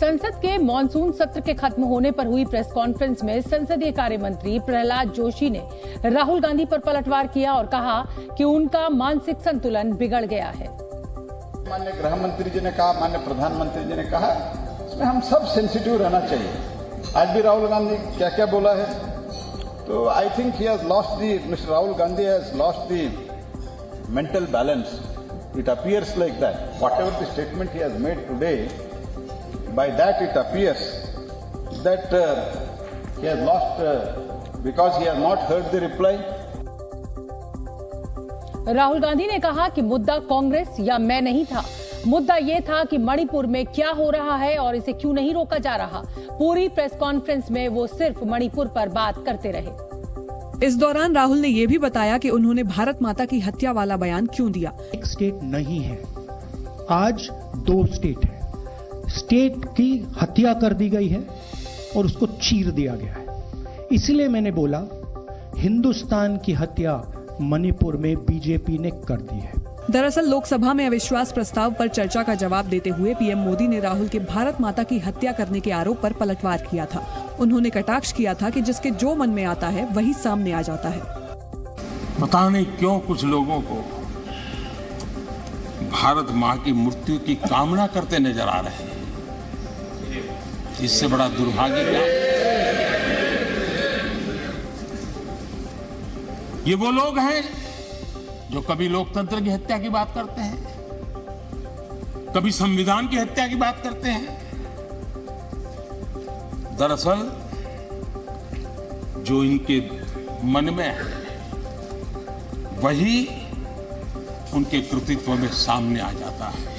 संसद के मॉनसून सत्र के खत्म होने पर हुई प्रेस कॉन्फ्रेंस में संसदीय कार्य मंत्री प्रहलाद जोशी ने राहुल गांधी पर पलटवार किया और कहा कि उनका मानसिक संतुलन बिगड़ गया है। माननीय गृह मंत्री जी ने कहा, माननीय प्रधानमंत्री जी ने कहा, इसमें हम सब सेंसिटिव रहना चाहिए। आज भी राहुल गांधी क्या क्या बोला है, तो I think he has lost the, mister Rahul Gandhi has lost the mental balance. It appears like that. Whatever the statement he has made today, by that it appears that he has lost because he has not heard the reply. Rahul Gandhi ने कहा कि मुद्दा कांग्रेस या मैं नहीं था, मुद्दा ये था कि मणिपुर में क्या हो रहा है और इसे क्यों नहीं रोका जा रहा। पूरी प्रेस कॉन्फ्रेंस में वो सिर्फ मणिपुर पर बात करते रहे। इस दौरान राहुल ने यह भी बताया कि उन्होंने भारत माता की हत्या वाला बयान क्यों दिया। एक स्टेट नहीं है, आज 2 स्टेट है। स्टेट की हत्या कर दी गई है और उसको चीर दिया गया है। इसलिए मैंने बोला हिंदुस्तान की हत्या मणिपुर में बीजेपी ने कर दी है। दरअसल लोकसभा में अविश्वास प्रस्ताव पर चर्चा का जवाब देते हुए पीएम मोदी ने राहुल के भारत माता की हत्या करने के आरोप पर पलटवार किया था। उन्होंने कटाक्ष किया था कि जिसके जो मन में आता है वही सामने आ जाता है। पता नहीं क्यों कुछ लोगों को भारत मां की मृत्यु की कामना करते नजर आ रहे हैं। इससे बड़ा दुर्भाग्य क्या? ये वो लोग हैं जो कभी लोकतंत्र की हत्या की बात करते हैं, कभी संविधान की हत्या की बात करते हैं। दरअसल जो इनके मन में है वही उनके कृतित्व में सामने आ जाता है।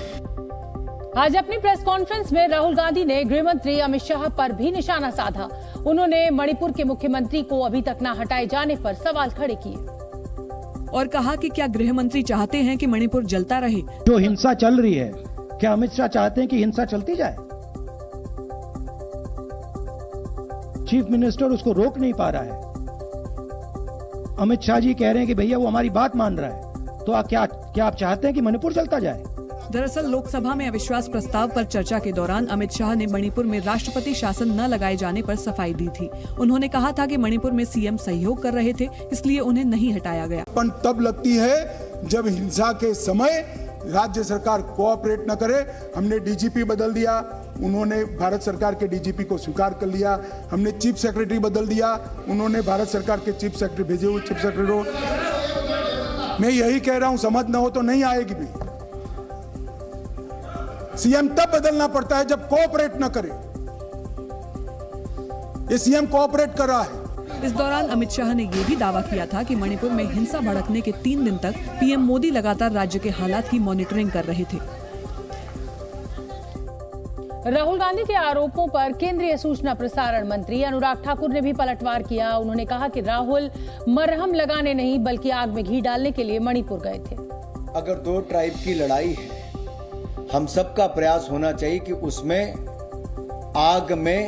आज अपनी प्रेस कॉन्फ्रेंस में राहुल गांधी ने गृह मंत्री अमित शाह पर भी निशाना साधा। उन्होंने मणिपुर के मुख्यमंत्री को अभी तक न हटाए जाने पर सवाल खड़े किए और कहा कि क्या गृह मंत्री चाहते हैं कि मणिपुर जलता रहे? जो हिंसा चल रही है, क्या अमित शाह चाहते हैं कि हिंसा चलती जाए? चीफ मिनिस्टर उसको रोक नहीं पा रहा है। अमित शाह जी कह रहे हैं कि भैया वो हमारी बात मान रहा है, तो क्या आप चाहते हैं कि मणिपुर जलता जाए? दरअसल लोकसभा में अविश्वास प्रस्ताव पर चर्चा के दौरान अमित शाह ने मणिपुर में राष्ट्रपति शासन न लगाए जाने पर सफाई दी थी। उन्होंने कहा था कि मणिपुर में सीएम सहयोग कर रहे थे, इसलिए उन्हें नहीं हटाया गया। तब लगती है जब हिंसा के समय राज्य सरकार कोऑपरेट न करे। हमने डीजीपी बदल दिया, उन्होंने भारत सरकार के डीजीपी को स्वीकार कर लिया। हमने चीफ सेक्रेटरी बदल दिया, उन्होंने भारत सरकार के चीफ सेक्रेटरी भेजे हुए चीफ सेक्रेटरी को। मैं यही कह रहा हूं, समझ न हो तो नहीं आएगी भी। सीएम तब बदलना पड़ता है जब कोऑपरेट न करे। ये सीएम कोऑपरेट कर रहा है। इस दौरान अमित शाह ने यह भी दावा किया था कि मणिपुर में हिंसा भड़कने के 3 दिन तक पीएम मोदी लगातार राज्य के हालात की मॉनिटरिंग कर रहे थे। राहुल गांधी के आरोपों पर केंद्रीय सूचना प्रसारण मंत्री अनुराग ठाकुर ने भी पलटवार किया। उन्होंने कहा कि राहुल मरहम लगाने नहीं बल्कि आग में घी डालने के लिए मणिपुर गए थे। अगर 2 ट्राइब की लड़ाई है, हम सबका प्रयास होना चाहिए कि उसमें आग में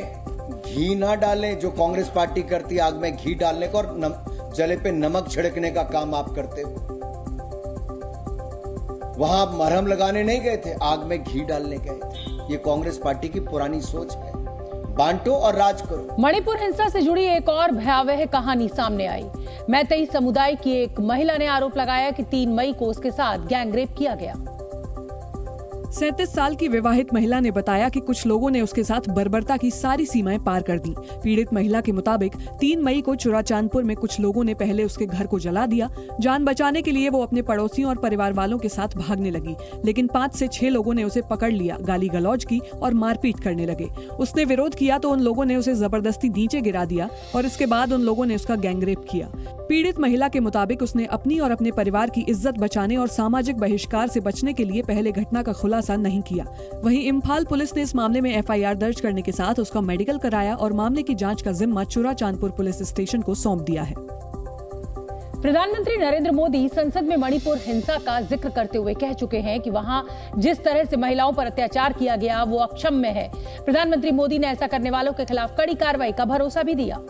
घी ना डालें। जो कांग्रेस पार्टी करती है आग में घी डालने का और जले पे नमक छिड़कने का काम आप करते हो। वहां आप मरहम लगाने नहीं गए थे, आग में घी डालने गए थे। ये कांग्रेस पार्टी की पुरानी सोच है। बांटो और राज करो। मणिपुर हिंसा से जुड़ी एक और भयावह कहानी सामने आई। मैतेई समुदाय की एक महिला ने आरोप लगाया कि 3 मई को उसके साथ गैंगरेप किया गया। 37 साल की विवाहित महिला ने बताया कि कुछ लोगों ने उसके साथ बर्बरता की सारी सीमाएं पार कर दी। पीड़ित महिला के मुताबिक 3 मई को चुराचांदपुर में कुछ लोगों ने पहले उसके घर को जला दिया। जान बचाने के लिए वो अपने पड़ोसियों और परिवार वालों के साथ भागने लगी, लेकिन 5 से 6 लोगों ने उसे पकड़ लिया, गाली गलौज की और मारपीट करने लगे। उसने विरोध किया तो उन लोगों ने उसे जबरदस्ती नीचे गिरा दिया और इसके बाद उन लोगों ने उसका गैंगरेप किया। पीड़ित महिला के मुताबिक उसने अपनी और अपने परिवार की इज्जत बचाने और सामाजिक बहिष्कार से बचने के लिए पहले घटना का खुलासा नहीं किया। वहीं इम्फाल पुलिस ने इस मामले में एफआईआर दर्ज करने के साथ उसका मेडिकल कराया और मामले की जांच का जिम्मा चुराचांदपुर पुलिस स्टेशन को सौंप दिया है। प्रधानमंत्री नरेंद्र मोदी संसद में मणिपुर हिंसा का जिक्र करते हुए कह चुके हैं कि वहां जिस तरह से महिलाओं पर अत्याचार किया गया वो अक्षम्य है। प्रधानमंत्री मोदी ने ऐसा करने वालों के खिलाफ कड़ी कार्रवाई का भरोसा भी दिया।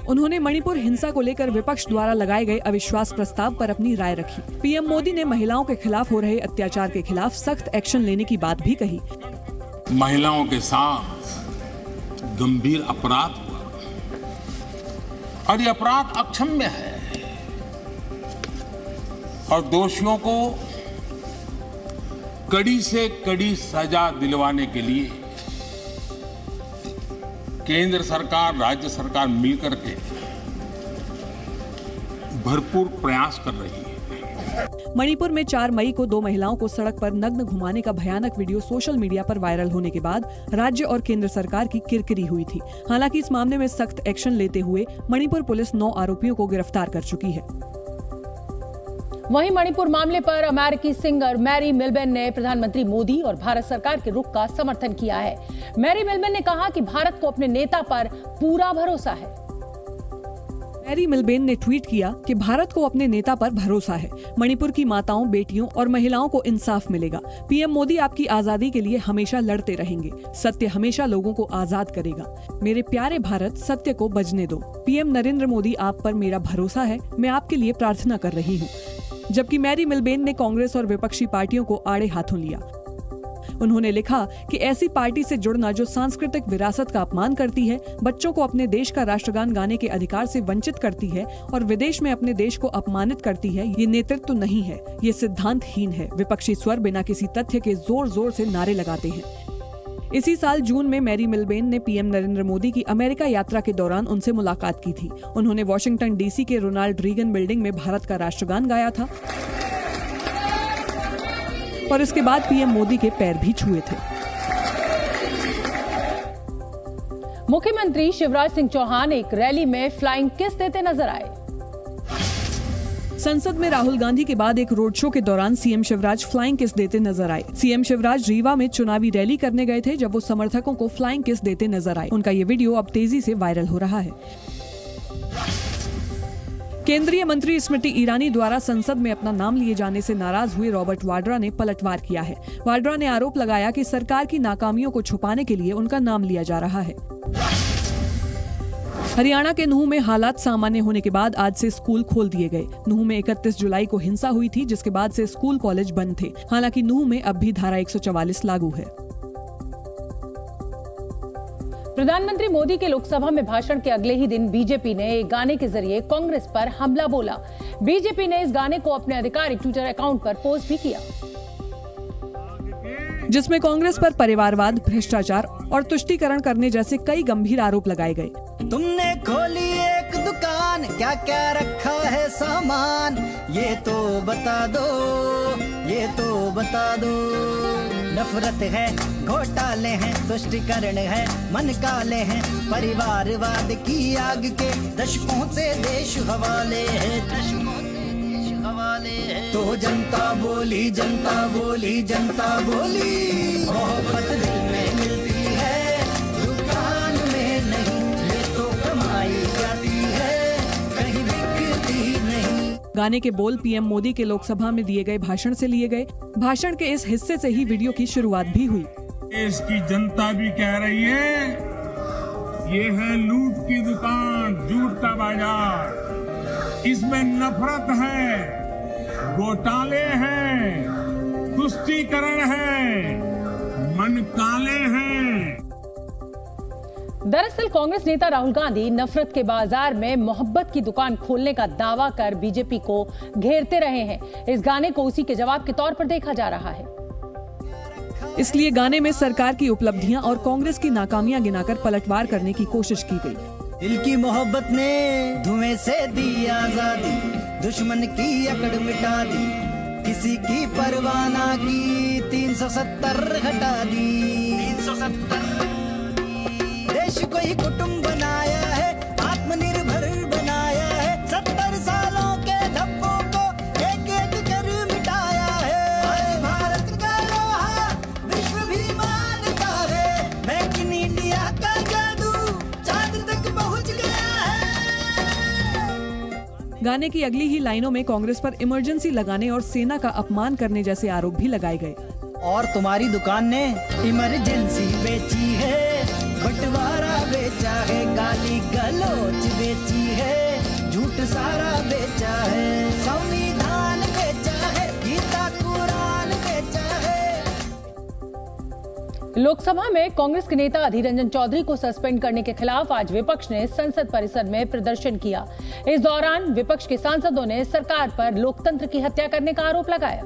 उन्होंने मणिपुर हिंसा को लेकर विपक्ष द्वारा लगाए गए अविश्वास प्रस्ताव पर अपनी राय रखी। पीएम मोदी ने महिलाओं के खिलाफ हो रहे अत्याचार के खिलाफ सख्त एक्शन लेने की बात भी कही। महिलाओं के साथ गंभीर अपराध हुआ और ये अपराध अक्षम्य है और दोषियों को कड़ी से कड़ी सजा दिलवाने के लिए केंद्र सरकार, राज्य सरकार मिलकर के भरपूर प्रयास कर रही है। मणिपुर में 4 मई को 2 महिलाओं को सड़क पर नग्न घुमाने का भयानक वीडियो सोशल मीडिया पर वायरल होने के बाद राज्य और केंद्र सरकार की किरकिरी हुई थी। हालांकि इस मामले में सख्त एक्शन लेते हुए मणिपुर पुलिस 9 आरोपियों को गिरफ्तार कर चुकी है। वहीं मणिपुर मामले पर अमेरिकी सिंगर मैरी मिलबेन ने प्रधानमंत्री मोदी और भारत सरकार के रुख का समर्थन किया है। मैरी मिलबेन ने कहा कि भारत को अपने नेता पर पूरा भरोसा है। मैरी मिलबेन ने ट्वीट किया कि भारत को अपने नेता पर भरोसा है। मणिपुर की माताओं, बेटियों और महिलाओं को इंसाफ मिलेगा। पीएम मोदी आपकी आजादी के लिए हमेशा लड़ते रहेंगे। सत्य हमेशा लोगों को आजाद करेगा। मेरे प्यारे भारत, सत्य को बजने दो। पीएम नरेंद्र मोदी, आप पर मेरा भरोसा है। मैं आपके लिए प्रार्थना कर रही हूँ। जबकि मैरी मिलबेन ने कांग्रेस और विपक्षी पार्टियों को आड़े हाथों लिया। उन्होंने लिखा कि ऐसी पार्टी से जुड़ना जो सांस्कृतिक विरासत का अपमान करती है, बच्चों को अपने देश का राष्ट्रगान गाने के अधिकार से वंचित करती है और विदेश में अपने देश को अपमानित करती है, ये नेतृत्व नहीं है, ये सिद्धांतहीन है। विपक्षी स्वर बिना किसी तथ्य के जोर जोर से नारे लगाते हैं। इसी साल जून में मैरी मिलबेन ने पीएम नरेंद्र मोदी की अमेरिका यात्रा के दौरान उनसे मुलाकात की थी। उन्होंने वॉशिंगटन डीसी के रोनाल्ड रीगन बिल्डिंग में भारत का राष्ट्रगान गाया था और इसके बाद पीएम मोदी के पैर भी छुए थे। मुख्यमंत्री शिवराज सिंह चौहान एक रैली में फ्लाइंग किस देते नजर आए। संसद में राहुल गांधी के बाद एक रोड शो के दौरान सीएम शिवराज फ्लाइंग किस देते नजर आए। सीएम शिवराज रीवा में चुनावी रैली करने गए थे जब वो समर्थकों को फ्लाइंग किस देते नजर आए। उनका ये वीडियो अब तेजी से वायरल हो रहा है। केंद्रीय मंत्री स्मृति ईरानी द्वारा संसद में अपना नाम लिए जाने से नाराज हुए रॉबर्ट वाड्रा ने पलटवार किया है। वाड्रा ने आरोप लगाया कि सरकार की नाकामियों को छुपाने के लिए उनका नाम लिया जा रहा है। हरियाणा के नूंह में हालात सामान्य होने के बाद आज से स्कूल खोल दिए गए। नूंह में 31 जुलाई को हिंसा हुई थी, जिसके बाद से स्कूल कॉलेज बंद थे। हालांकि नूंह में अब भी धारा 144 लागू है। प्रधानमंत्री मोदी के लोकसभा में भाषण के अगले ही दिन बीजेपी ने एक गाने के जरिए कांग्रेस पर हमला बोला। बीजेपी ने इस गाने को अपने आधिकारिक ट्विटर अकाउंट पर पोस्ट भी किया, जिसमें कांग्रेस पर परिवारवाद, भ्रष्टाचार और तुष्टीकरण करने जैसे कई गंभीर आरोप लगाए गए। तुमने खोली एक दुकान, क्या क्या रखा है सामान, ये तो बता दो, ये तो बता दो। नफरत है, घोटाले हैं, तुष्टीकरण है, मन काले हैं, परिवारवाद की आग के दशकों से देश हवाले है, दशकों से देश हवाले है। तो जनता बोली, जनता बोली, जनता बोली, मोहब्बत दिल में मिलती है, दुकान में नहीं, ये तो कमाई जाती है, कहीं बिकती नहीं। गाने के बोल पीएम मोदी के लोकसभा में दिए गए भाषण से लिए गए। भाषण के इस हिस्से से ही वीडियो की शुरुआत भी हुई। देश की जनता भी कह रही है, ये है लूट की दुकान, झूठ का बाजार, इसमें नफरत है, घोटाले हैं, तुष्टीकरण है, मन काले हैं। दरअसल कांग्रेस नेता राहुल गांधी नफरत के बाजार में मोहब्बत की दुकान खोलने का दावा कर बीजेपी को घेरते रहे हैं। इस गाने को उसी के जवाब के तौर पर देखा जा रहा है। इसलिए गाने में सरकार की उपलब्धियां और कांग्रेस की नाकामियां गिनाकर पलटवार करने की कोशिश की गई। दिल की मोहब्बत ने धुएं से दी आजादी, दुश्मन की अकड़ मिटा दी, किसी की परवाह ना की, 370 हटा दी, 370। देश को ही कुटुंब बनाया है, आत्मनिर्भर बनाया है, 70 सालों के धब्बों को एक एक कर मिटाया है। आज भारत का लोहा विश्व भी मानता है, मेक इन इंडिया का जादू चांद तक पहुंच गया है। गाने की अगली ही लाइनों में कांग्रेस पर इमरजेंसी लगाने और सेना का अपमान करने जैसे आरोप भी लगाए गए। और तुम्हारी दुकान ने इमरजेंसी बेची है, बंटवारा बेचा है, गाली गलोच बेची है, झूठ सारा बेचा है, संविधान बेचा है, गीता कुरान बेचा है। लोकसभा में कांग्रेस के नेता अधीर रंजन चौधरी को सस्पेंड करने के खिलाफ आज विपक्ष ने संसद परिसर में प्रदर्शन किया। इस दौरान विपक्ष के सांसदों ने सरकार पर लोकतंत्र की हत्या करने का आरोप लगाया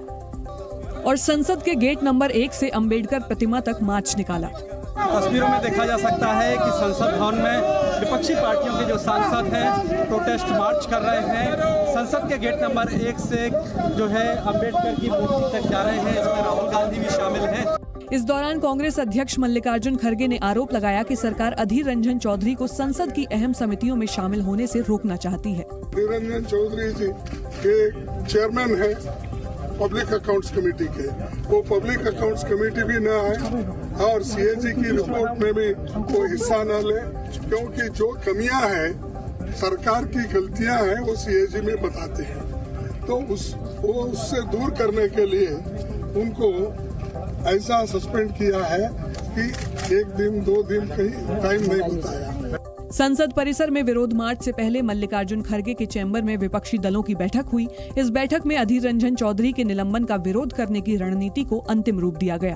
और संसद के गेट नंबर 1 से अंबेडकर प्रतिमा तक मार्च निकाला। तस्वीरों में देखा जा सकता है कि संसद भवन में विपक्षी पार्टियों के जो सांसद हैं प्रोटेस्ट मार्च कर रहे हैं। संसद के गेट नंबर 1 से जो है अंबेडकर की मूर्ति तक जा रहे हैं। इसमें राहुल गांधी भी शामिल हैं। इस दौरान कांग्रेस अध्यक्ष मल्लिकार्जुन खड़गे ने आरोप लगाया कि सरकार अधीर रंजन चौधरी को संसद की अहम समितियों में शामिल होने से रोकना चाहती है। अधीर रंजन चौधरी जी के चेयरमैन है पब्लिक अकाउंट्स कमेटी के, वो पब्लिक अकाउंट्स कमेटी भी न आए और सीएजी की रिपोर्ट में भी वो हिस्सा न ले, क्योंकि जो कमियां हैं सरकार की गलतियां हैं वो सीएजी में बताते हैं। तो उससे दूर करने के लिए उनको ऐसा सस्पेंड किया है कि 1 दिन 2 दिन कहीं टाइम नहीं बताया। संसद परिसर में विरोध मार्च से पहले मल्लिकार्जुन खड़गे के चैम्बर में विपक्षी दलों की बैठक हुई। इस बैठक में अधीर रंजन चौधरी के निलंबन का विरोध करने की रणनीति को अंतिम रूप दिया गया।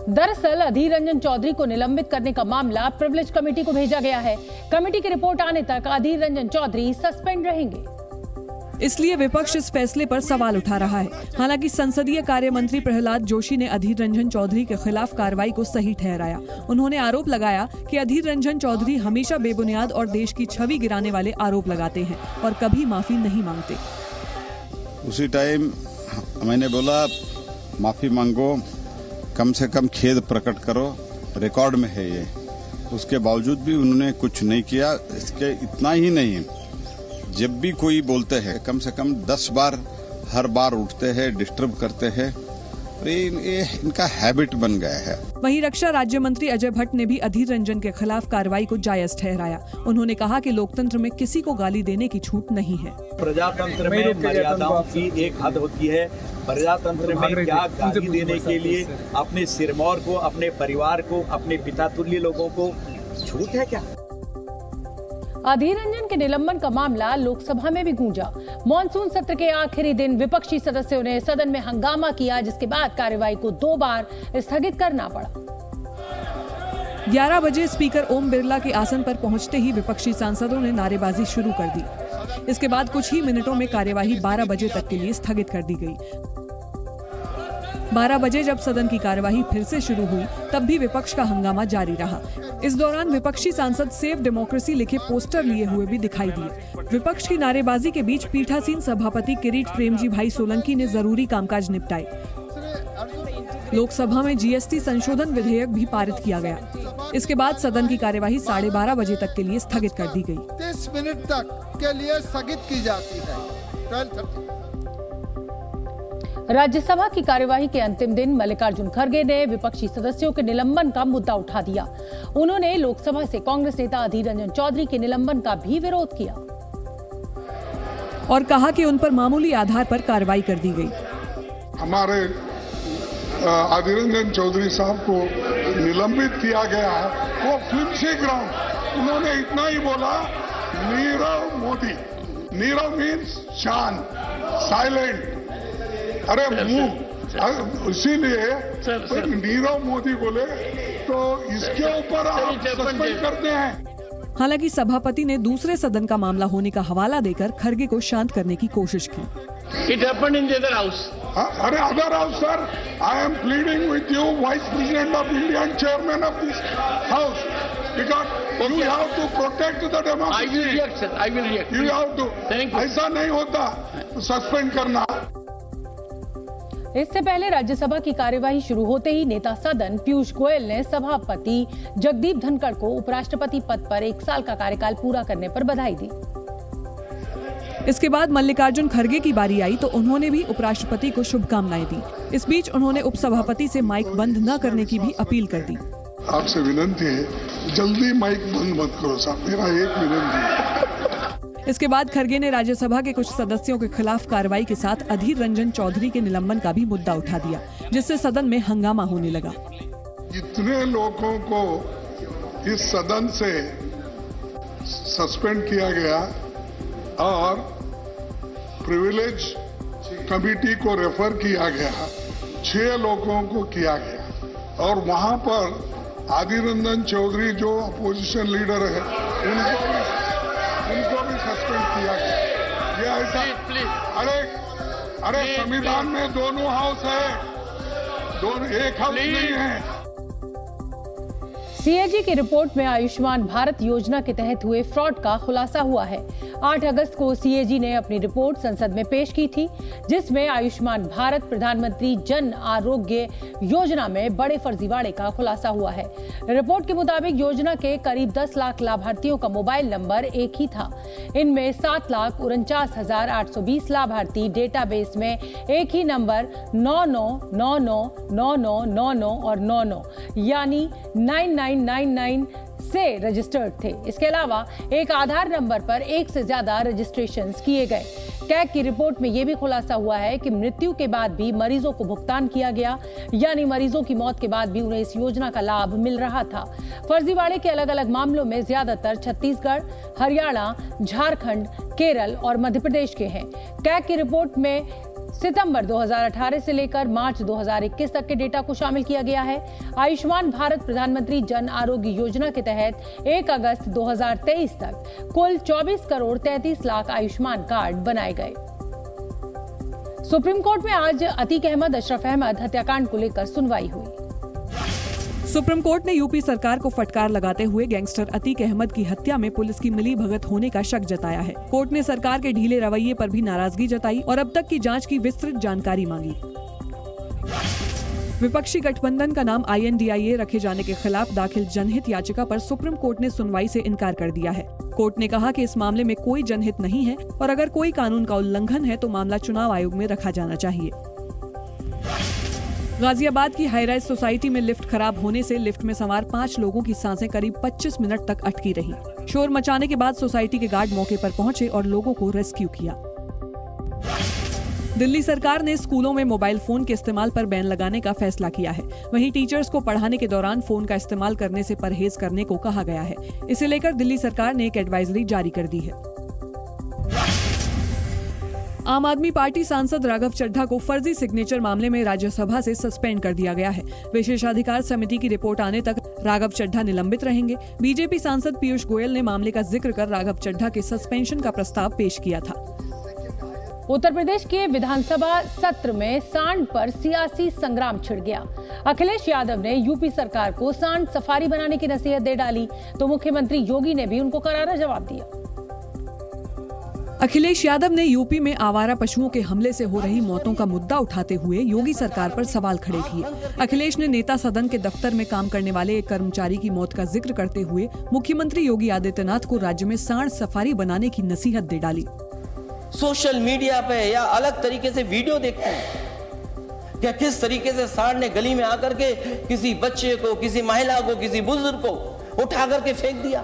दरअसल अधीर रंजन चौधरी को निलंबित करने का मामला प्रिविलेज कमेटी को भेजा गया है। कमेटी की रिपोर्ट आने तक अधीर रंजन चौधरी सस्पेंड रहेंगे। इसलिए विपक्ष इस फैसले पर सवाल उठा रहा है। हालांकि संसदीय कार्य मंत्री प्रहलाद जोशी ने अधीर रंजन चौधरी के खिलाफ कार्रवाई को सही ठहराया। उन्होंने आरोप लगाया कि अधीर रंजन चौधरी हमेशा बेबुनियाद और देश की छवि गिराने वाले आरोप लगाते हैं और कभी माफी नहीं मांगते। उसी टाइम मैंने बोला माफी मांगो, कम से कम खेद प्रकट करो, रिकॉर्ड में है ये। उसके बावजूद भी उन्होंने कुछ नहीं किया। इसके इतना ही नहीं, जब भी कोई बोलते हैं कम से कम 10 बार हर बार उठते हैं, डिस्टर्ब करते हैं। ये इनका हैबिट बन गया है। वहीं रक्षा राज्य मंत्री अजय भट्ट ने भी अधीर रंजन के खिलाफ कार्रवाई को जायज ठहराया। उन्होंने कहा कि लोकतंत्र में किसी को गाली देने की छूट नहीं है। प्रजातंत्र में मर्यादाओं की एक हद होती है। प्रजातंत्र में क्या गाली देने के लिए अपने सिरमौर को, अपने परिवार को, अपने पिता तुल्य लोगों को छूट है क्या? अधीर रंजन के निलंबन का मामला लोकसभा में भी गूंजा। मॉनसून सत्र के आखिरी दिन विपक्षी सदस्यों ने सदन में हंगामा किया, जिसके बाद कार्यवाही को 2 बार स्थगित करना पड़ा। 11 बजे स्पीकर ओम बिरला के आसन पर पहुंचते ही विपक्षी सांसदों ने नारेबाजी शुरू कर दी। इसके बाद कुछ ही मिनटों में कार्यवाही 12 बजे तक के लिए स्थगित कर दी गई। 12 बजे जब सदन की कार्यवाही फिर से शुरू हुई, तब भी विपक्ष का हंगामा जारी रहा। इस दौरान विपक्षी सांसद सेव डेमोक्रेसी लिखे पोस्टर लिए हुए भी दिखाई दिए। विपक्ष की नारेबाजी के बीच पीठासीन सभापति किरीट प्रेमजी भाई सोलंकी ने जरूरी कामकाज निपटाए। लोकसभा में जीएसटी संशोधन विधेयक भी पारित किया गया। इसके बाद सदन की कार्यवाही 12:30 बजे तक के लिए स्थगित कर दी गई। 30 मिनट तक के लिए स्थगित की जाती है। 12:30। राज्यसभा की कार्यवाही के अंतिम दिन मल्लिकार्जुन खड़गे ने विपक्षी सदस्यों के निलंबन का मुद्दा उठा दिया। उन्होंने लोकसभा से कांग्रेस नेता अधीर रंजन चौधरी के निलंबन का भी विरोध किया और कहा कि उन पर मामूली आधार पर कार्रवाई कर दी गई। हमारे अधीर रंजन चौधरी साहब को निलंबित किया गया है, वो फिल्म ग्राउंड। उन्होंने इतना ही बोला, नीरव मोदी। नीरव मीन्स शांत, साइलेंट। अरे मुंह, इसीलिए नीरव मोदी बोले तो इसके ऊपर आप सस्पेंड करते हैं। हालांकि सभापति ने दूसरे सदन का मामला होने का हवाला देकर खड़गे को शांत करने की कोशिश की। It happened in the other house. अरे other house sir, I am pleading with you, vice president of India and chairman of this house, because you have to protect the democracy. I will react, sir. I will react. You have to. ऐसा नहीं होता suspend करना। इससे पहले राज्यसभा की कार्यवाही शुरू होते ही नेता सदन पीयूष गोयल ने सभापति जगदीप धनखड़ को उपराष्ट्रपति पद पर 1 साल का कार्यकाल पूरा करने पर बधाई दी। इसके बाद मल्लिकार्जुन खड़गे की बारी आई तो उन्होंने भी उपराष्ट्रपति को शुभकामनाएं दी। इस बीच उन्होंने उपसभापति से माइक बंद न करने की भी अपील कर दी। आपसे विनती है, जल्दी माइक बंद मत करो साहब, मेरा एक विनती है। इसके बाद खड़गे ने राज्यसभा के कुछ सदस्यों के खिलाफ कार्रवाई के साथ अधीर रंजन चौधरी के निलंबन का भी मुद्दा उठा दिया, जिससे सदन में हंगामा होने लगा। जितने लोगों को इस सदन से सस्पेंड किया गया और प्रिविलेज कमेटी को रेफर किया गया, 6 लोगों को किया गया। और वहां पर आदिर रंजन चौधरी जो अपोजिशन लीडर है उनको भी सस्पेंड किया गया। ये ऐसा अरे संविधान में दोनों हाउस है, दोनों एक हाउस नहीं है। सीएजी की रिपोर्ट में आयुष्मान भारत योजना के तहत हुए फ्रॉड का खुलासा हुआ है। 8 अगस्त को सीएजी ने अपनी रिपोर्ट संसद में पेश की थी, जिसमें आयुष्मान भारत प्रधानमंत्री जन आरोग्य योजना में बड़े फर्जीवाड़े का खुलासा हुआ है। रिपोर्ट के मुताबिक योजना के करीब 10 लाख लाभार्थियों का मोबाइल नंबर एक ही था। इनमें 7,49,820 लाभार्थी डेटाबेस में एक ही नंबर 99999999 और 99 यानी 9999 से रजिस्टर्ड थे। इसके अलावा एक आधार नंबर पर एक से ज्यादा रजिस्ट्रेशंस किए गए। कैग की रिपोर्ट में यह भी खुलासा हुआ है कि मृत्यु के बाद भी मरीजों को भुगतान किया गया, यानी मरीजों की मौत के बाद भी उन्हें इस योजना का लाभ मिल रहा था। फर्जीवाड़े के अलग अलग मामलों में ज्यादातर छत्तीसगढ़, हरियाणा, झारखंड, केरल और मध्य प्रदेश के हैं। कैग की रिपोर्ट में सितंबर 2018 से लेकर मार्च 2021 तक के डेटा को शामिल किया गया है। आयुष्मान भारत प्रधानमंत्री जन आरोग्य योजना के तहत 1 अगस्त 2023 तक कुल 24 करोड़ 33 लाख आयुष्मान कार्ड बनाए गए। सुप्रीम कोर्ट में आज अतीक अहमद, अशरफ अहमद हत्याकांड को लेकर सुनवाई हुई। सुप्रीम कोर्ट ने यूपी सरकार को फटकार लगाते हुए गैंगस्टर अतीक अहमद की हत्या में पुलिस की मिलीभगत होने का शक जताया है। कोर्ट ने सरकार के ढीले रवैये पर भी नाराजगी जताई और अब तक की जांच की विस्तृत जानकारी मांगी। विपक्षी गठबंधन का नाम INDIA रखे जाने के खिलाफ दाखिल जनहित याचिका पर सुप्रीम कोर्ट ने सुनवाई से इनकार कर दिया है। कोर्ट ने कहा कि इस मामले में कोई जनहित नहीं है और अगर कोई कानून का उल्लंघन है तो मामला चुनाव आयोग में रखा जाना चाहिए। गाजियाबाद की हाईराइज सोसाइटी में लिफ्ट खराब होने से लिफ्ट में सवार 5 लोगों की सांसें करीब 25 मिनट तक अटकी रही। शोर मचाने के बाद सोसाइटी के गार्ड मौके पर पहुंचे और लोगों को रेस्क्यू किया। दिल्ली सरकार ने स्कूलों में मोबाइल फोन के इस्तेमाल पर बैन लगाने का फैसला किया है। वहीं टीचर्स को पढ़ाने के दौरान फोन का इस्तेमाल करने से परहेज करने को कहा गया है। इसे लेकर दिल्ली सरकार ने एक एडवाइजरी जारी कर दी है। आम आदमी पार्टी सांसद राघव चड्ढा को फर्जी सिग्नेचर मामले में राज्यसभा से सस्पेंड कर दिया गया है। विशेषाधिकार समिति की रिपोर्ट आने तक राघव चड्ढा निलंबित रहेंगे। बीजेपी सांसद पीयूष गोयल ने मामले का जिक्र कर राघव चड्ढा के सस्पेंशन का प्रस्ताव पेश किया था। उत्तर प्रदेश के विधानसभा सत्र में सांड पर सियासी संग्राम छिड़ गया। अखिलेश यादव ने यूपी सरकार को सांड सफारी बनाने की नसीहत दे डाली, तो मुख्यमंत्री योगी ने भी उनको करारा जवाब दिया। अखिलेश यादव ने यूपी में आवारा पशुओं के हमले से हो रही मौतों का मुद्दा उठाते हुए योगी सरकार पर सवाल खड़े किए। अखिलेश ने नेता सदन के दफ्तर में काम करने वाले एक कर्मचारी की मौत का जिक्र करते हुए मुख्यमंत्री योगी आदित्यनाथ को राज्य में सांड सफारी बनाने की नसीहत दे डाली। सोशल मीडिया पे या अलग तरीके से वीडियो देखते हैं क्या किस तरीके से सांड ने गली में आकर के किसी बच्चे को, किसी महिला को, किसी बुजुर्ग को उठा करके फेंक दिया।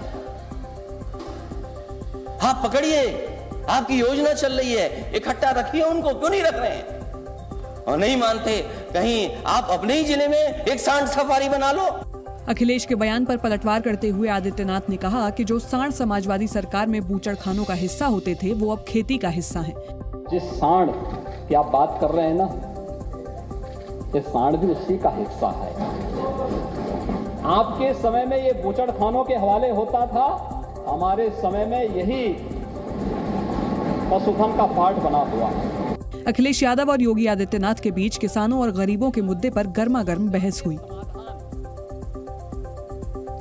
आप पकड़िए, आपकी योजना चल रही है, इकट्ठा रखिए उनको, क्यों नहीं रख रहे हैं? और नहीं मानते, कहीं आप अपने ही जिले में एक सांड सफारी बना लो। अखिलेश के बयान पर पलटवार करते हुए आदित्यनाथ ने कहा कि जो सांड समाजवादी सरकार में बूचड़खानों का हिस्सा होते थे वो अब खेती का हिस्सा हैं। जिस सांड की आप बात कर रहे हैं ना, ये सांड भी उसी का हिस्सा है। आपके समय में ये बूचड़खानों के हवाले होता था, हमारे समय में यही पशुधन का पार्ट बना हुआ है। अखिलेश यादव और योगी आदित्यनाथ के बीच किसानों और गरीबों के मुद्दे पर गर्मागर्म बहस हुई।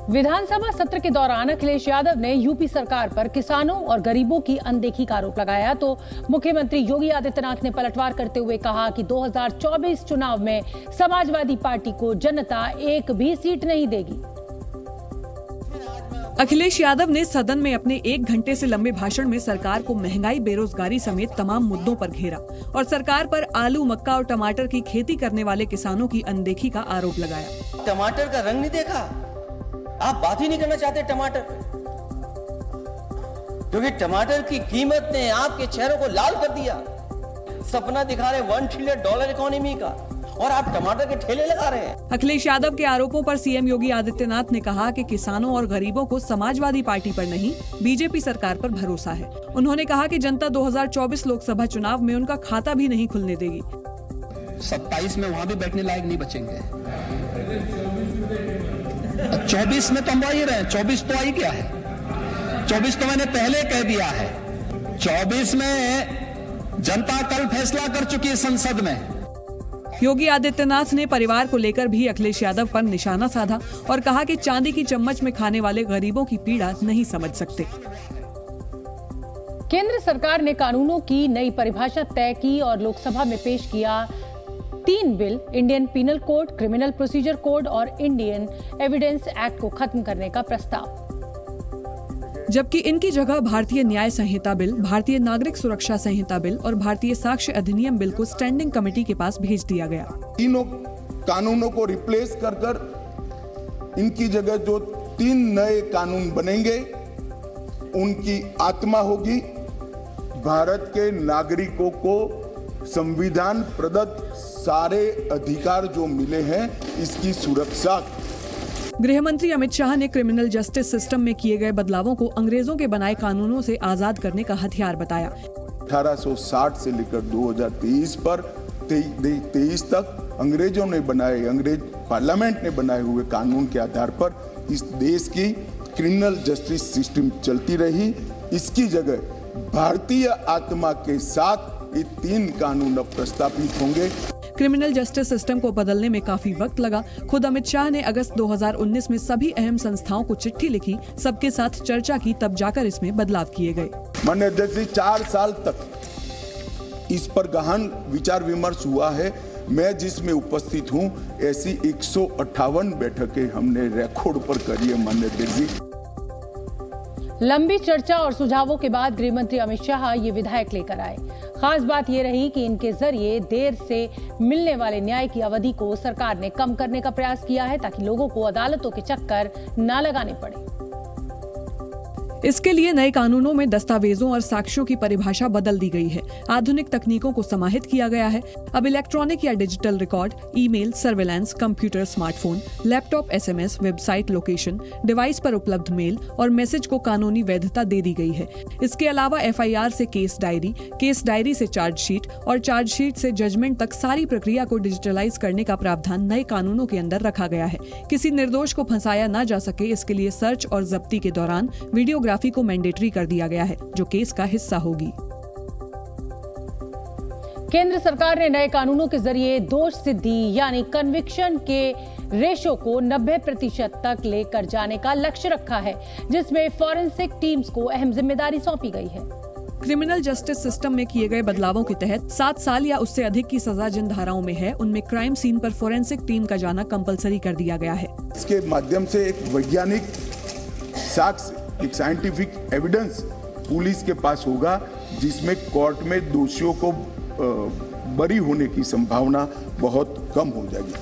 विधानसभा सत्र के दौरान अखिलेश यादव ने यूपी सरकार पर किसानों और गरीबों की अनदेखी का आरोप लगाया, तो मुख्यमंत्री योगी आदित्यनाथ ने पलटवार करते हुए कहा कि 2024 चुनाव में समाजवादी पार्टी को जनता एक भी सीट नहीं देगी। अखिलेश यादव ने सदन में अपने 1 घंटे से लंबे भाषण में सरकार को महंगाई, बेरोजगारी समेत तमाम मुद्दों पर घेरा और सरकार पर आलू, मक्का और टमाटर की खेती करने वाले किसानों की अनदेखी का आरोप लगाया। टमाटर का रंग नहीं देखा, आप बात ही नहीं करना चाहते टमाटर पे, क्योंकि टमाटर की कीमत ने आपके चेहरों को लाल कर दिया। सपना दिखा रहे $1 ट्रिलियन इकोनॉमी का और आप टमाटर के ठेले लगा रहे हैं। अखिलेश यादव के आरोपों पर सीएम योगी आदित्यनाथ ने कहा कि किसानों और गरीबों को समाजवादी पार्टी पर नहीं, बीजेपी सरकार पर भरोसा है। उन्होंने कहा कि जनता 2024 लोकसभा चुनाव में उनका खाता भी नहीं खुलने देगी। 27 में वहाँ भी बैठने लायक नहीं बचेंगे। 24 में तो हम आ ही रहे हैं, 24 तो आ ही गया है, 24 तो मैंने पहले कह दिया है, 24 में जनता कल फैसला कर चुकी है संसद में। योगी आदित्यनाथ ने परिवार को लेकर भी अखिलेश यादव पर निशाना साधा और कहा कि चांदी की चम्मच में खाने वाले गरीबों की पीड़ा नहीं समझ सकते। केंद्र सरकार ने कानूनों की नई परिभाषा तय की और लोकसभा में पेश किया 3 bill, Indian penal code, criminal procedure code और इंडियन एविडेंस एक्ट को खत्म करने का प्रस्ताव। जबकि इनकी जगह भारतीय न्याय संहिता बिल, भारतीय नागरिक सुरक्षा संहिता बिल और भारतीय साक्ष्य अधिनियम बिल को स्टैंडिंग कमेटी के पास भेज दिया गया। तीनों कानूनों को रिप्लेस कर इनकी जगह जो 3 नए कानून बनेंगे उनकी आत्मा होगी भारत के नागरिकों को संविधान प्रदत्त सारे अधिकार जो मिले हैं इसकी सुरक्षा। गृह मंत्री अमित शाह ने क्रिमिनल जस्टिस सिस्टम में किए गए बदलावों को अंग्रेजों के बनाए कानूनों से आजाद करने का हथियार बताया। 1860 से लेकर 2023 पर 23 तक अंग्रेजों ने बनाए, अंग्रेज पार्लियामेंट ने बनाए हुए कानून के आधार पर इस देश की क्रिमिनल जस्टिस सिस्टम चलती रही। इसकी जगह भारतीय आत्मा के साथ ये 3 कानून अब प्रस्तावित होंगे। क्रिमिनल जस्टिस सिस्टम को बदलने में काफी वक्त लगा। खुद अमित शाह ने अगस्त 2019 में सभी अहम संस्थाओं को चिट्ठी लिखी, सबके साथ चर्चा की, तब जाकर इसमें बदलाव किए गए। माननीय अध्यक्ष जी, 4 साल तक इस पर गहन विचार विमर्श हुआ है। मैं जिसमें उपस्थित हूं, ऐसी 158 बैठकें हमने रिकॉर्ड पर करी है। माननीय अध्यक्ष जी, लंबी चर्चा और सुझावों के बाद गृह मंत्री अमित शाह ये विधायक लेकर आए। खास बात ये रही कि इनके जरिए देर से मिलने वाले न्याय की अवधि को सरकार ने कम करने का प्रयास किया है ताकि लोगों को अदालतों के चक्कर न लगाने पड़े। इसके लिए नए कानूनों में दस्तावेजों और साक्ष्यों की परिभाषा बदल दी गई है। आधुनिक तकनीकों को समाहित किया गया है। अब इलेक्ट्रॉनिक या digital record, email, surveillance, computer, smartphone, laptop, SMS, website location, device पर उपलब्ध मेल और मैसेज को कानूनी वैधता दे दी गई है। इसके अलावा FIR से केस डायरी से चार्जशीट और चार्जशीट से जजमेंट तक सारी प्रक्रिया को डिजिटलाइज करने का प्रावधान नए कानूनों के अंदर रखा गया है। किसी निर्दोष को फंसाया न जा सके, इसके लिए सर्च और जब्ती के दौरान वीडियोग्राफी को मैंडेटरी कर दिया गया है, जो केस का हिस्सा होगी। केंद्र सरकार ने नए कानूनों के जरिए दोष सिद्धि यानी कन्विक्शन के रेशो को 90% तक लेकर जाने का लक्ष्य रखा है, जिसमें फॉरेंसिक टीम्स को अहम जिम्मेदारी सौंपी गई है। क्रिमिनल जस्टिस सिस्टम में किए गए बदलावों के तहत 7 साल या उससे अधिक की सजा जिन धाराओं में है, उनमें क्राइम सीन पर फॉरेंसिक टीम का जाना कंपलसरी कर दिया गया है। इसके माध्यम से एक वैज्ञानिक साक्ष्य, एक साइंटिफिक एविडेंस पुलिस के पास होगा, जिसमें कोर्ट में दोषियों को बरी होने की संभावना बहुत कम हो जाएगी।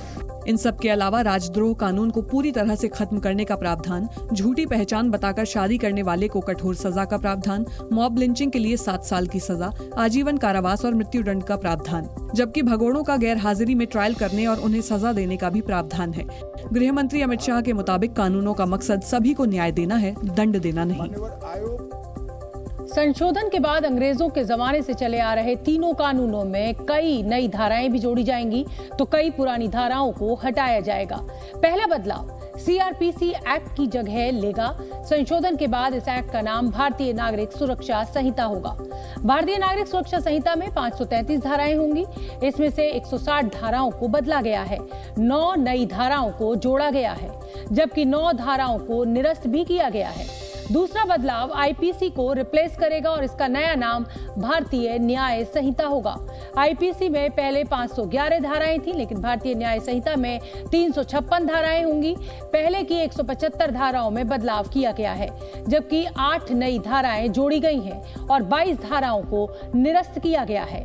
इन सब के अलावा राजद्रोह कानून को पूरी तरह से खत्म करने का प्रावधान, झूठी पहचान बताकर शादी करने वाले को कठोर सजा का प्रावधान, मॉब लिंचिंग के लिए 7 साल की सजा, आजीवन कारावास और मृत्यु दंड का प्रावधान, जबकि भगोड़ों का गैर हाजिरी में ट्रायल करने और उन्हें सजा देने का भी प्रावधान है। गृह मंत्री अमित शाह के मुताबिक कानूनों का मकसद सभी को न्याय देना है, दंड देना नहीं। संशोधन के बाद अंग्रेजों के जमाने से चले आ रहे तीनों कानूनों में कई नई धाराएं भी जोड़ी जाएंगी, तो कई पुरानी धाराओं को हटाया जाएगा। पहला बदलाव CRPC एक्ट की जगह लेगा। संशोधन के बाद इस एक्ट का नाम भारतीय नागरिक सुरक्षा संहिता होगा। भारतीय नागरिक सुरक्षा संहिता में 533 धाराएं होंगी। इसमें से 160 धाराओं को बदला गया है, 9 नई धाराओं को जोड़ा गया है, जबकि 9 धाराओं को निरस्त भी किया गया है। दूसरा बदलाव IPC को रिप्लेस करेगा और इसका नया नाम भारतीय न्याय संहिता होगा। IPC में पहले 511 धाराएं थी, लेकिन भारतीय न्याय संहिता में 356 धाराएं होंगी। पहले की 175 धाराओं में बदलाव किया गया है, जबकि 8 नई धाराएं जोड़ी गई हैं और 22 धाराओं को निरस्त किया गया है।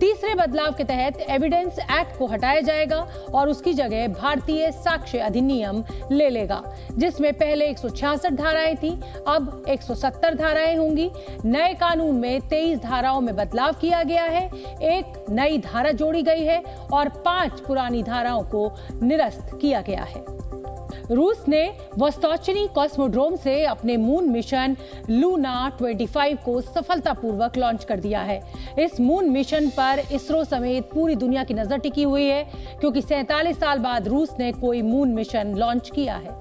तीसरे बदलाव के तहत एविडेंस एक्ट को हटाया जाएगा और उसकी जगह भारतीय साक्ष्य अधिनियम ले लेगा, जिसमें पहले 166 धाराएं थी, अब 170 धाराएं होंगी। नए कानून में 23 धाराओं में बदलाव किया गया है, 1 नई धारा जोड़ी गई है और 5 पुरानी धाराओं को निरस्त किया गया है। रूस ने वोस्टोचनी कॉस्मोड्रोम से अपने मून मिशन लूना 25 को सफलतापूर्वक लॉन्च कर दिया है। इस मून मिशन पर इसरो समेत पूरी दुनिया की नजर टिकी हुई है, क्योंकि 47 साल बाद रूस ने कोई मून मिशन लॉन्च किया है।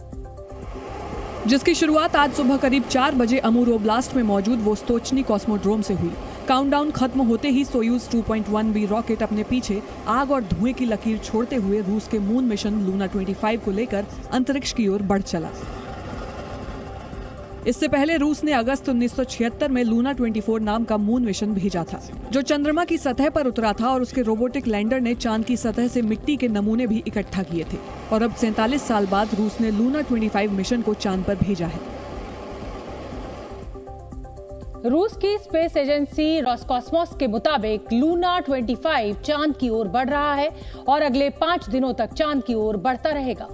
जिसकी शुरुआत आज सुबह करीब 4 बजे अमूर ओब्लास्ट में मौजूद वोस्तोचनी कॉस्मोड्रोम से हुई। काउंटडाउन खत्म होते ही सोयूज 2.1B रॉकेट अपने पीछे आग और धुएं की लकीर छोड़ते हुए रूस के मून मिशन लूना 25 को लेकर अंतरिक्ष की ओर बढ़ चला। इससे पहले रूस ने अगस्त 1976 में लूना 24 नाम का मून मिशन भेजा था, जो चंद्रमा की सतह पर उतरा था और उसके रोबोटिक लैंडर ने चांद की सतह से मिट्टी के नमूने भी इकट्ठा किए थे। और अब 47 साल बाद रूस ने लूना 25 मिशन को चांद पर भेजा है। रूस की स्पेस एजेंसी रोसकॉस्मोस के मुताबिक लूना 25 चांद की ओर बढ़ रहा है और अगले 5 दिनों तक चांद की ओर बढ़ता रहेगा।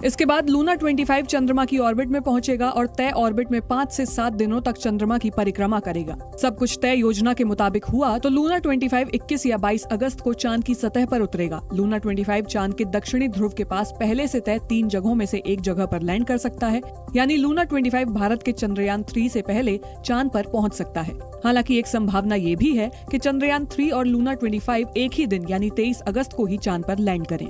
इसके बाद लूना 25 चंद्रमा की ऑर्बिट में पहुंचेगा और तय ऑर्बिट में 5 से 7 दिनों तक चंद्रमा की परिक्रमा करेगा। सब कुछ तय योजना के मुताबिक हुआ तो लूना 25 21 या 22 अगस्त को चांद की सतह पर उतरेगा। लूना 25 चांद के दक्षिणी ध्रुव के पास पहले से तय 3 जगहों में से एक जगह पर लैंड कर सकता है, यानी लूना 25 भारत के चंद्रयान 3 से पहले चांद पर पहुंच सकता है। हालांकि एक संभावना ये भी है कि चंद्रयान 3 और लूना 25 एक ही दिन यानी 23 अगस्त को ही चांद पर लैंड करें।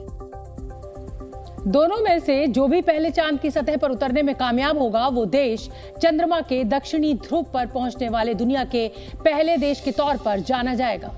दोनों में से जो भी पहले चांद की सतह पर उतरने में कामयाब होगा, वो देश चंद्रमा के दक्षिणी ध्रुव पर पहुंचने वाले दुनिया के पहले देश के तौर पर जाना जाएगा।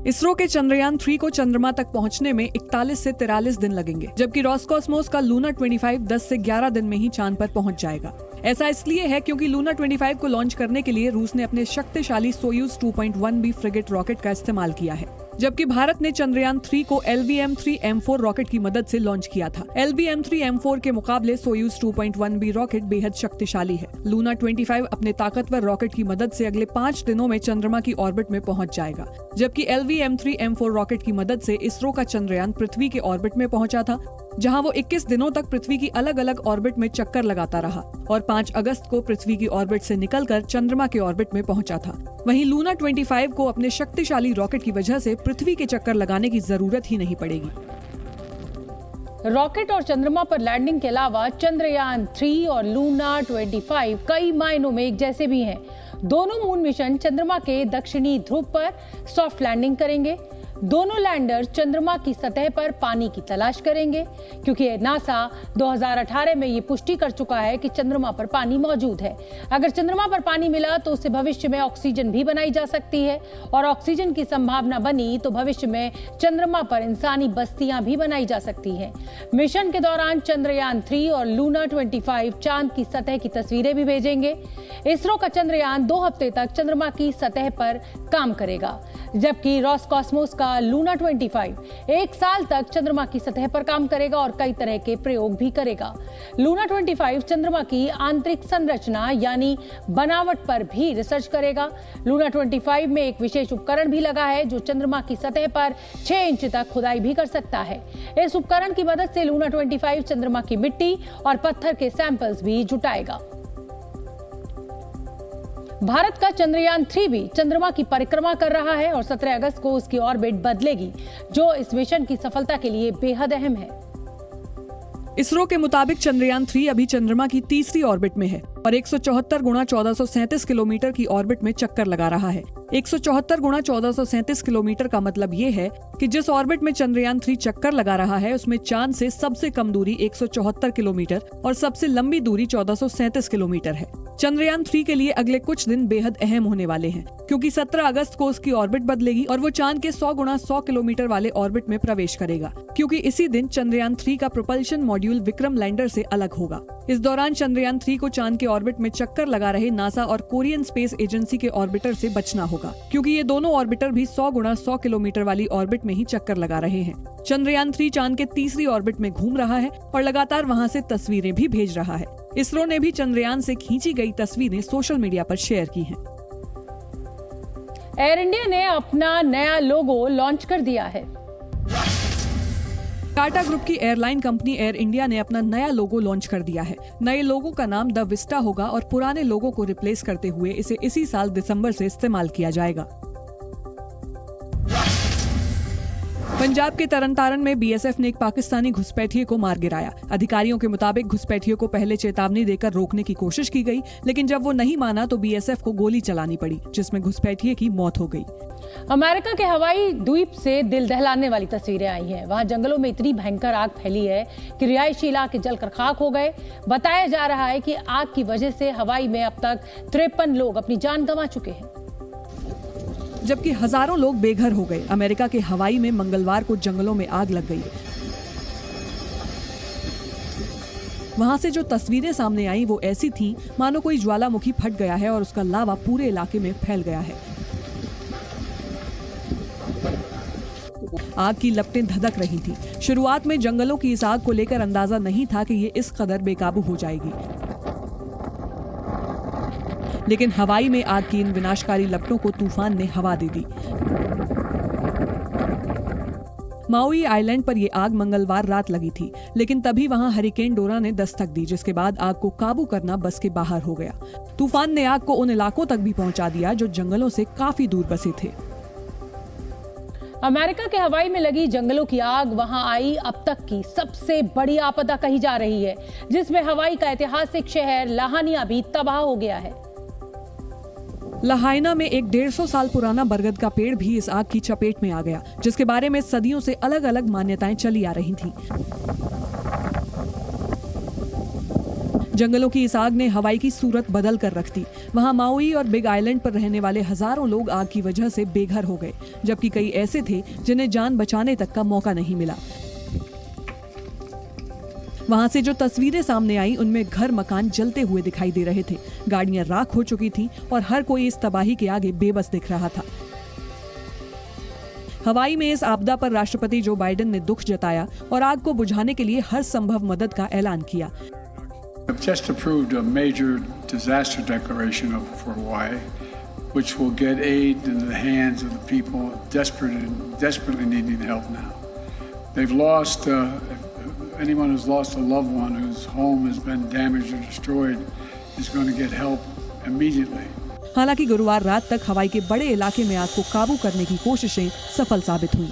इसरो के चंद्रयान 3 को चंद्रमा तक पहुंचने में 41 से 43 दिन लगेंगे, जबकि रोसकॉस्मोस का लूना 25 10 से 11 दिन में ही चांद पर पहुंच जाएगा। ऐसा इसलिए है क्योंकि लूना 25 को लॉन्च करने के लिए रूस ने अपने शक्तिशाली सोयूज 2.1B फ्रिगेट रॉकेट का इस्तेमाल किया है, जबकि भारत ने चंद्रयान 3 को LVM-3M4 रॉकेट की मदद से लॉन्च किया था। LVM-3M4 के मुकाबले सोयूज 2.1B रॉकेट बेहद शक्तिशाली है। लूना 25 अपने ताकतवर रॉकेट की मदद से अगले 5 दिनों में चंद्रमा की ऑर्बिट में पहुंच जाएगा, जबकि LVM-3M4 रॉकेट की मदद से इसरो का चंद्रयान पृथ्वी के ऑर्बिट में पहुंचा था, जहां वो 21 दिनों तक पृथ्वी की अलग अलग ऑर्बिट में चक्कर लगाता रहा और 5 अगस्त को पृथ्वी की ऑर्बिट से निकलकर चंद्रमा के ऑर्बिट में पहुंचा था। वहीं लूना 25 को अपने शक्तिशाली रॉकेट की वजह से पृथ्वी के चक्कर लगाने की जरूरत ही नहीं पड़ेगी। रॉकेट और चंद्रमा पर लैंडिंग के अलावा चंद्रयान 3 और लूना 25 कई मायनों में एक जैसे भी हैं। दोनों मून मिशन चंद्रमा के दक्षिणी ध्रुव पर सॉफ्ट लैंडिंग करेंगे। दोनों लैंडर चंद्रमा की सतह पर पानी की तलाश करेंगे, क्योंकि नासा 2018 में ये पुष्टि कर चुका है कि चंद्रमा पर पानी मौजूद है। अगर चंद्रमा पर पानी मिला तो उससे भविष्य में ऑक्सीजन भी बनाई जा सकती है, और ऑक्सीजन की संभावना बनी तो भविष्य में चंद्रमा पर इंसानी बस्तियां भी बनाई जा सकती हैं। मिशन के दौरान चंद्रयान 3 और लूना 25 चांद की सतह की तस्वीरें भी भेजेंगे। इसरो का चंद्रयान 2 हफ्ते तक चंद्रमा की सतह पर काम करेगा, जबकि रोसकॉस्मोस का लूना 25 1 साल तक चंद्रमा की सतह पर काम करेगा और कई तरह के प्रयोग भी करेगा। लूना 25 चंद्रमा की आंतरिक संरचना यानी बनावट पर भी रिसर्च करेगा। लूना 25 में एक विशेष उपकरण भी लगा है जो चंद्रमा की सतह पर 6 इंच तक खुदाई भी कर सकता है। इस उपकरण की मदद से लूना 25 चंद्रमा की मिट्टी और पत्थर के सैंपल्स भी जुटाएगा। भारत का चंद्रयान 3 भी चंद्रमा की परिक्रमा कर रहा है और 17 अगस्त को उसकी ऑर्बिट बदलेगी, जो इस मिशन की सफलता के लिए बेहद अहम है। इसरो के मुताबिक चंद्रयान 3 अभी चंद्रमा की तीसरी ऑर्बिट में है और 174 गुणा 1437 किलोमीटर की ऑर्बिट में चक्कर लगा रहा है। 174 गुणा 1437 किलोमीटर का मतलब ये है कि जिस ऑर्बिट में चंद्रयान 3 चक्कर लगा रहा है उसमें चांद से सबसे कम दूरी 174 किलोमीटर और सबसे लंबी दूरी 1437 किलोमीटर है। चंद्रयान 3 के लिए अगले कुछ दिन बेहद अहम होने वाले हैं, क्योंकि 17 अगस्त को उसकी ऑर्बिट बदलेगी और वो चांद के 100 गुणा 100 किलोमीटर वाले ऑर्बिट में प्रवेश करेगा, क्योंकि इसी दिन चंद्रयान 3 का प्रोपल्शन मॉड्यूल विक्रम लैंडर से अलग होगा। इस दौरान चंद्रयान 3 को चांद के ऑर्बिट में चक्कर लगा रहे नासा और कोरियन स्पेस एजेंसी के ऑर्बिटर से बचना होगा, क्योंकि ये दोनों ऑर्बिटर भी 100 गुणा 100 किलोमीटर वाली ऑर्बिट में ही चक्कर लगा रहे हैं। चंद्रयान 3 चांद के तीसरी ऑर्बिट में घूम रहा है और लगातार वहां से तस्वीरें भी भेज रहा है। इसरो ने भी चंद्रयान से खींची गई तस्वीरें सोशल मीडिया पर शेयर की हैं। एयर इंडिया ने अपना नया लोगो लॉन्च कर दिया है। टाटा ग्रुप की एयरलाइन कंपनी एयर इंडिया ने अपना नया लोगो लॉन्च कर दिया है। नए लोगो का नाम द विस्टा होगा और पुराने लोगो को रिप्लेस करते हुए इसे इसी साल दिसंबर से इस्तेमाल किया जाएगा। पंजाब के तरनतारन में बीएसएफ ने एक पाकिस्तानी घुसपैठिए को मार गिराया। अधिकारियों के मुताबिक घुसपैठिए को पहले चेतावनी देकर रोकने की कोशिश की गई, लेकिन जब वो नहीं माना तो बीएसएफ को गोली चलानी पड़ी, जिसमें घुसपैठिए की मौत हो गई। अमेरिका के हवाई द्वीप से दिल दहलाने वाली तस्वीरें आई हैं। वहां जंगलों में इतनी भयंकर आग फैली है कि रिहायशी इलाके जलकर खाक हो गए। बताया जा रहा है कि आग की वजह से हवाई में अब तक 53 लोग अपनी जान गंवा चुके हैं, जबकि हजारों लोग बेघर हो गए। अमेरिका के हवाई में मंगलवार को जंगलों में आग लग गई। वहां से जो तस्वीरें सामने आई वो ऐसी थीं मानो कोई ज्वालामुखी फट गया है और उसका लावा पूरे इलाके में फैल गया है। आग की लपटें धधक रही थी। शुरुआत में जंगलों की इस आग को लेकर अंदाजा नहीं था कि ये इस कदर बेकाबू हो जाएगी, लेकिन हवाई में आग की इन विनाशकारी लपटों को तूफान ने हवा दे दी। माउई आइलैंड पर यह आग मंगलवार रात लगी थी, लेकिन तभी वहां हरिकेन डोरा ने दस्तक दी, जिसके बाद आग को काबू करना बस के बाहर हो गया। तूफान ने आग को उन इलाकों तक भी पहुंचा दिया जो जंगलों से काफी दूर बसे थे। अमेरिका के हवाई में लगी जंगलों की आग वहां आई अब तक की सबसे बड़ी आपदा कही जा रही है, जिसमें हवाई का ऐतिहासिक शहर लाहानिया भी तबाह हो गया है। लाहाइना में एक 150 साल पुराना बरगद का पेड़ भी इस आग की चपेट में आ गया, जिसके बारे में सदियों से अलग अलग मान्यताएं चली आ रही थीं। जंगलों की इस आग ने हवाई की सूरत बदल कर रख दी। वहां माउई और बिग आइलैंड पर रहने वाले हजारों लोग आग की वजह से बेघर हो गए, जबकि कई ऐसे थे जिन्हें जान बचाने तक का मौका नहीं मिला। वहां से जो तस्वीरें सामने आई उनमें घर मकान जलते हुए दिखाई दे रहे थे, गाड़ियां राख हो चुकी थीं और हर कोई इस तबाही के आगे बेबस दिख रहा था। हवाई में इस आपदा पर राष्ट्रपति जो बाइडेन ने दुख जताया और आग को बुझाने के लिए हर संभव मदद का ऐलान किया। I've just approved a major disaster declaration for Hawaii, which will get aid into the hands of the people desperately needing help now. They've lost, anyone who's lost a loved one whose home has been damaged or destroyed is going to get help immediately. हालांकि गुरुवार रात तक हवाई के बड़े इलाके में आग को काबू करने की कोशिशें सफल साबित हुई।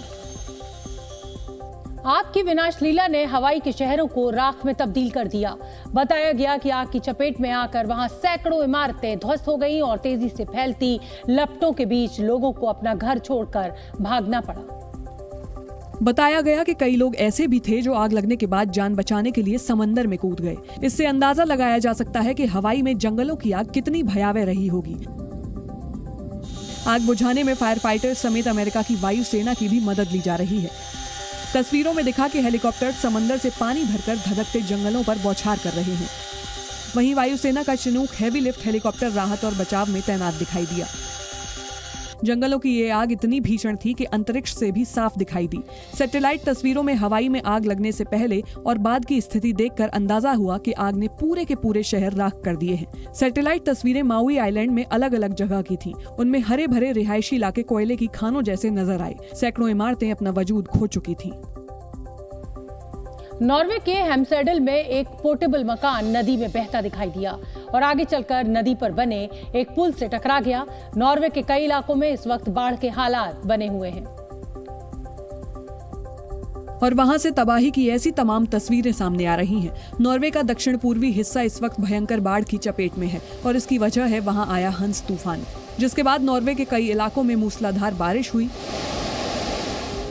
आग की विनाश लीला ने हवाई के शहरों को राख में तब्दील कर दिया। बताया गया कि आग की चपेट में आकर वहां सैकड़ों इमारतें ध्वस्त हो गईं और तेजी से फैलती लपटों के बीच लोगों को अपना घर छोड़कर भागना पड़ा। बताया गया कि कई लोग ऐसे भी थे जो आग लगने के बाद जान बचाने के लिए समंदर में कूद गए। इससे अंदाजा लगाया जा सकता है कि हवाई में जंगलों की आग कितनी भयावह रही होगी। आग बुझाने में फायर फाइटर समेत अमेरिका की वायुसेना की भी मदद ली जा रही है। तस्वीरों में दिखा कि हेलीकॉप्टर समंदर से पानी भरकर धधकते जंगलों पर बौछार कर रहे हैं। वहीं वायुसेना का चिनूक हेवी लिफ्ट हेलीकॉप्टर राहत और बचाव में तैनात दिखाई दिया। जंगलों की ये आग इतनी भीषण थी कि अंतरिक्ष से भी साफ दिखाई दी। सैटेलाइट तस्वीरों में हवाई में आग लगने से पहले और बाद की स्थिति देखकर अंदाजा हुआ कि आग ने पूरे के पूरे शहर राख कर दिए हैं। सैटेलाइट तस्वीरें माउई आइलैंड में अलग अलग जगह की थीं। उनमें हरे भरे रिहायशी इलाके कोयले की खानों जैसे नजर आए। सैकड़ों इमारतें अपना वजूद खो चुकी थीं। नॉर्वे के हेम्सडेल में एक पोर्टेबल मकान नदी में बहता दिखाई दिया और आगे चलकर नदी पर बने एक पुल से टकरा गया। नॉर्वे के कई इलाकों में इस वक्त बाढ़ के हालात बने हुए हैं और वहां से तबाही की ऐसी तमाम तस्वीरें सामने आ रही हैं। नॉर्वे का दक्षिण पूर्वी हिस्सा इस वक्त भयंकर बाढ़ की चपेट में है और इसकी वजह है वहां आया हंस तूफान, जिसके बाद नॉर्वे के कई इलाकों में मूसलाधार बारिश हुई।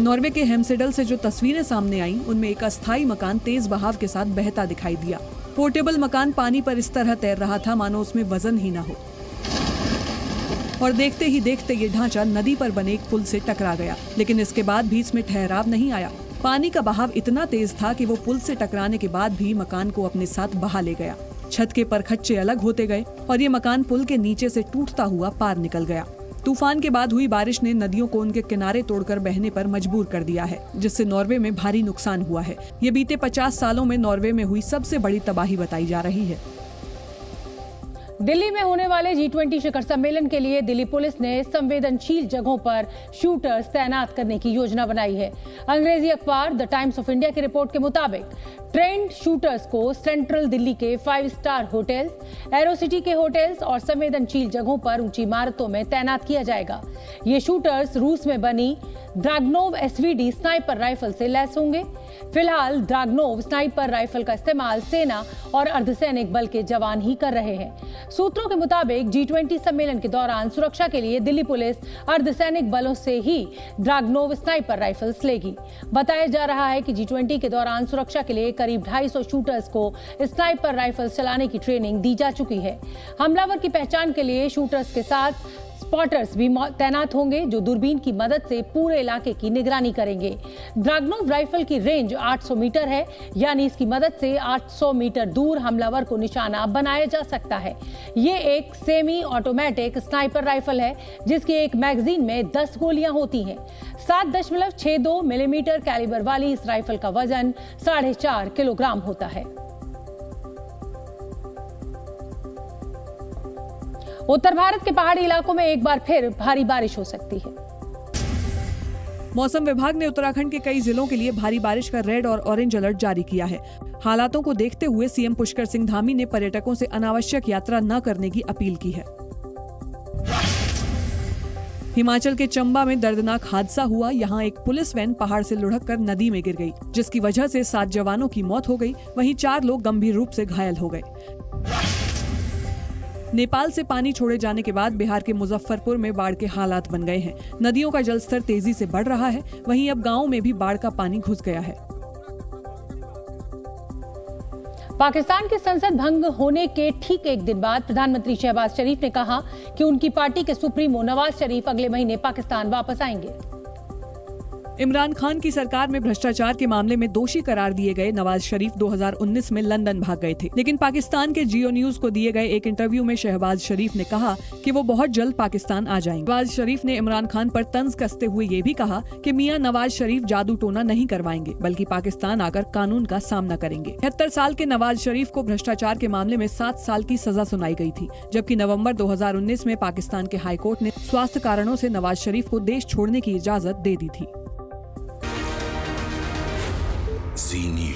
नॉर्वे के हेम्सडेल से जो तस्वीरें सामने आईं, उनमें एक अस्थायी मकान तेज बहाव के साथ बहता दिखाई दिया। पोर्टेबल मकान पानी पर इस तरह तैर रहा था मानो उसमें वजन ही ना हो और देखते ही देखते ये ढांचा नदी पर बने एक पुल से टकरा गया। लेकिन इसके बाद भी इसमें ठहराव नहीं आया। पानी का बहाव इतना तेज था कि वो पुल से टकराने के बाद भी मकान को अपने साथ बहा ले गया। छत के परखच्चे अलग होते गए और ये मकान पुल के नीचे से टूटता हुआ पार निकल गया। तूफान के बाद हुई बारिश ने नदियों को उनके किनारे तोड़कर बहने पर मजबूर कर दिया है, जिससे नॉर्वे में भारी नुकसान हुआ है। ये बीते 50 सालों में नॉर्वे में हुई सबसे बड़ी तबाही बताई जा रही है। दिल्ली में होने वाले G20 शिखर सम्मेलन के लिए दिल्ली पुलिस ने संवेदनशील जगहों पर शूटर्स तैनात करने की योजना बनाई है। अंग्रेजी अखबार द टाइम्स ऑफ इंडिया की रिपोर्ट के मुताबिक ट्रेंड शूटर्स को सेंट्रल दिल्ली के 5 स्टार होटल्स, एरोसिटी के होटल्स और संवेदनशील जगहों पर ऊंची इमारतों में तैनात किया जाएगा। ये शूटर्स रूस में बनी ड्रैगनोव एसवीडी स्नाइपर राइफल से लैस होंगे। फिलहाल ड्रैगनोव स्नाइपर राइफल का इस्तेमाल सेना और अर्धसैनिक बल के जवान ही कर रहे हैं। सूत्रों के मुताबिक G20 सम्मेलन के दौरान सुरक्षा के लिए दिल्ली पुलिस अर्धसैनिक बलों से ही ड्रैगनोव स्नाइपर राइफल्स लेगी। बताया जा रहा है कि G20 के दौरान सुरक्षा के लिए करीब 250 शूटर्स को स्नाइपर राइफल्स चलाने की ट्रेनिंग दी जा चुकी है। हमलावर की पहचान के लिए शूटर्स के साथ स्पॉटर्स भी तैनात होंगे जो दूरबीन की मदद से पूरे इलाके की निगरानी करेंगे। ड्रैगनोव राइफल की रेंज 800 मीटर है, यानी इसकी मदद से 800 मीटर दूर हमलावर को निशाना बनाया जा सकता है। ये एक सेमी ऑटोमेटिक स्नाइपर राइफल है जिसकी एक मैगजीन में 10 गोलियां होती हैं। 7.62 मिलीमीटर कैलिबर वाली इस राइफल का वजन 4.5 किलोग्राम होता है। उत्तर भारत के पहाड़ी इलाकों में एक बार फिर भारी बारिश हो सकती है। मौसम विभाग ने उत्तराखंड के कई जिलों के लिए भारी बारिश का रेड और ऑरेंज अलर्ट जारी किया है। हालातों को देखते हुए सीएम पुष्कर सिंह धामी ने पर्यटकों से अनावश्यक यात्रा न करने की अपील की है। हिमाचल के चंबा में दर्दनाक हादसा हुआ। यहां एक पुलिस वैन पहाड़ से लुढ़ककर नदी में गिर गई, जिसकी वजह से 7 जवानों की मौत हो गई, वहीं 4 लोग गंभीर रूप से घायल हो गए। नेपाल से पानी छोड़े जाने के बाद बिहार के मुजफ्फरपुर में बाढ़ के हालात बन गए हैं। नदियों का जलस्तर तेजी से बढ़ रहा है, वहीं अब गांवों में भी बाढ़ का पानी घुस गया है। पाकिस्तान की संसद भंग होने के ठीक एक दिन बाद प्रधानमंत्री शहबाज शरीफ ने कहा कि उनकी पार्टी के सुप्रीमो नवाज शरीफ अगले महीने पाकिस्तान वापस आएंगे। इमरान खान की सरकार में भ्रष्टाचार के मामले में दोषी करार दिए गए नवाज शरीफ 2019 में लंदन भाग गए थे, लेकिन पाकिस्तान के जियो न्यूज को दिए गए एक इंटरव्यू में शहबाज शरीफ ने कहा कि वो बहुत जल्द पाकिस्तान आ जाएंगे। नवाज शरीफ ने इमरान खान पर तंज कसते हुए ये भी कहा कि मियां नवाज शरीफ जादू टोना नहीं करवाएंगे, बल्कि पाकिस्तान आकर कानून का सामना करेंगे। 73 साल के नवाज शरीफ को भ्रष्टाचार के मामले में 7 साल की सजा सुनाई गई थी, जबकि नवम्बर 2019 में पाकिस्तान के हाईकोर्ट ने स्वास्थ्य कारणों से नवाज शरीफ को देश छोड़ने की इजाजत दे दी थी। Zee News.